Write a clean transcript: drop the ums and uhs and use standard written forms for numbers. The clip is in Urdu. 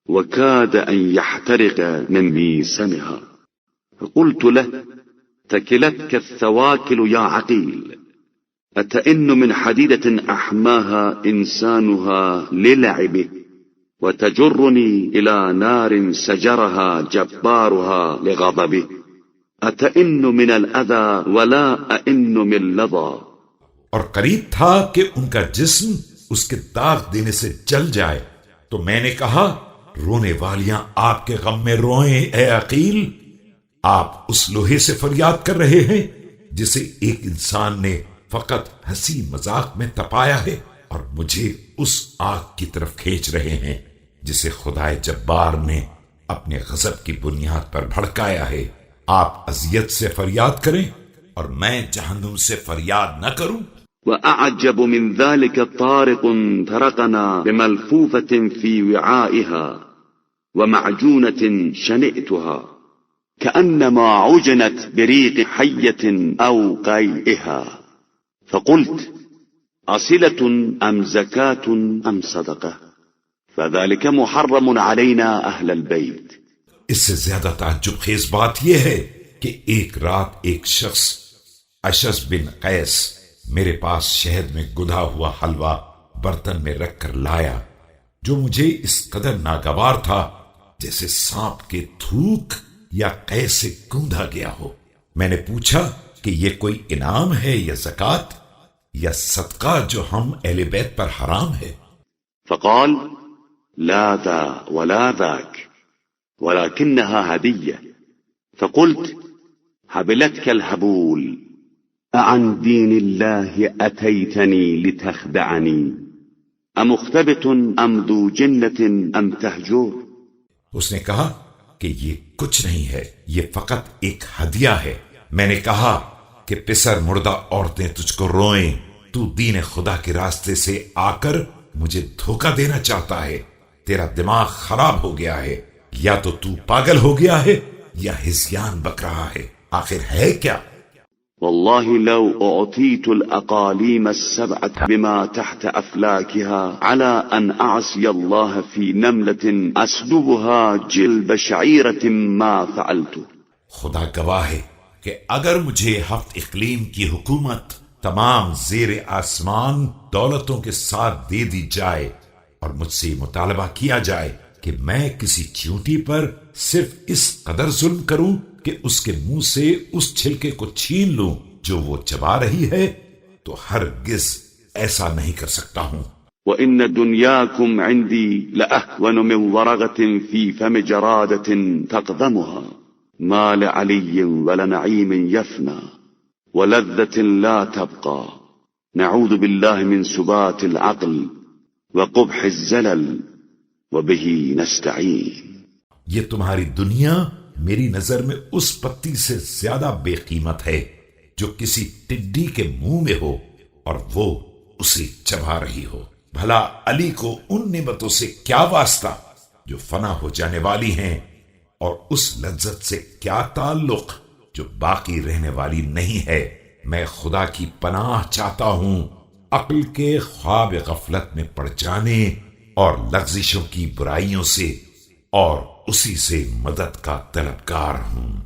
وكاد أن يحترق من ميسمها، فقلت له: ثكلتك الثواكل يا عقيل، أتئن من حديدة أحماها إنسانها للعبه، وتجرني إلى نار سجرها جبارها لغضبه، أتئن من الأذى ولا أئن من لظى. اور قریب تھا کہ ان کا جسم اس کے داغ دینے سے جل جائے، تو میں نے کہا: رونے والیاں آپ کے غم میں روئیں اے عقیل، آپ اس لوہے سے فریاد کر رہے ہیں جسے ایک انسان نے فقط ہنسی مذاق میں تپایا ہے، اور مجھے اس آگ کی طرف کھینچ رہے ہیں جسے خدائے جبار نے اپنے غضب کی بنیاد پر بھڑکایا ہے۔ آپ اذیت سے فریاد کریں اور میں جہنم سے فریاد نہ کروں۔ وأعجب من ذلك طارق ترقنا بملفوفة في وعائها ومعجونة شنئتها كأنما عجنت بريق حية أو قيئها، فقلت: أصلة أم زكاة أم صدقة؟ فذلك محرم علينا أهل البيت۔ اس سے زیادہ تعجب خیز بات یہ ہے کہ ایک رات ایک شخص اشعث بن قیس میرے پاس شہد میں گدھا ہوا حلوہ برتن میں رکھ کر لایا، جو مجھے اس قدر ناگوار تھا جیسے سانپ کے تھوک یا قے سے گوندا گیا ہو۔ میں نے پوچھا کہ یہ کوئی انعام ہے یا زکوٰۃ یا صدقہ جو ہم اہل بیت پر حرام ہے؟ فقال: لا ذا ولا ذاك ولكنها هدية. فقلت: هبلتك الهبول، أعن دين الله أتيتني لتخدعني، أمختبت أم ذو جنة أم تهجور؟ اس نے کہا کہ یہ کچھ نہیں ہے، یہ فقط ایک ہدیہ ہے۔ میں نے کہا کہ پسر مردہ عورتیں تجھ کو روئیں، تو دین خدا کے راستے سے آ کر مجھے دھوکہ دینا چاہتا ہے، تیرا دماغ خراب ہو گیا ہے، یا تو پاگل ہو گیا ہے یا ہذیان بک رہا ہے، آخر ہے کیا؟ والله لو أعطيت الأقاليم السبعة بما تحت أفلاكها على أن أعصي الله في نملة أسلبها جلب شعيرة ما فعلته۔ خدا گواہ ہے کہ اگر مجھے 7 اقلیم کی حکومت تمام زیر آسمان دولتوں کے ساتھ دے دی جائے اور مجھ سے مطالبہ کیا جائے کہ میں کسی چیونٹی پر صرف اس قدر ظلم کروں کہ اس کے منہ سے اس چھلکے کو چھین لوں جو وہ چبا رہی ہے، تو ہرگز ایسا نہیں کر سکتا ہوں۔ وَإِنَّ دُنْيَاكُمْ عِنْدِي لَأَهْوَنُ مِنْ وَرَغَةٍ فِي فَمِ جَرَادَةٍ تَقْضَمُهَا مَا لِعَلِيٍّ وَلَنَعِيمٍ يَفْنَى وَلَذَّةٍ لَا تَبْقَى نَعُوذُ بِاللَّهِ مِنْ سُبَاتِ الْعَقْلِ وَقُبْحِ الزَّلَلِ وَبِهِ نَسْتَعِينُ۔ یہ تمہاری دنیا میری نظر میں اس پتی سے زیادہ بے قیمت ہے جو کسی ٹڈی کے منہ میں ہو اور وہ اسے چبا رہی ہو۔ بھلا علی کو ان نعمتوں سے کیا واسطہ جو فنا ہو جانے والی ہیں، اور اس لذت سے کیا تعلق جو باقی رہنے والی نہیں ہے۔ میں خدا کی پناہ چاہتا ہوں عقل کے خواب غفلت میں پڑ جانے اور لغزشوں کی برائیوں سے، اور اسی سے مدد کا طلبگار ہوں۔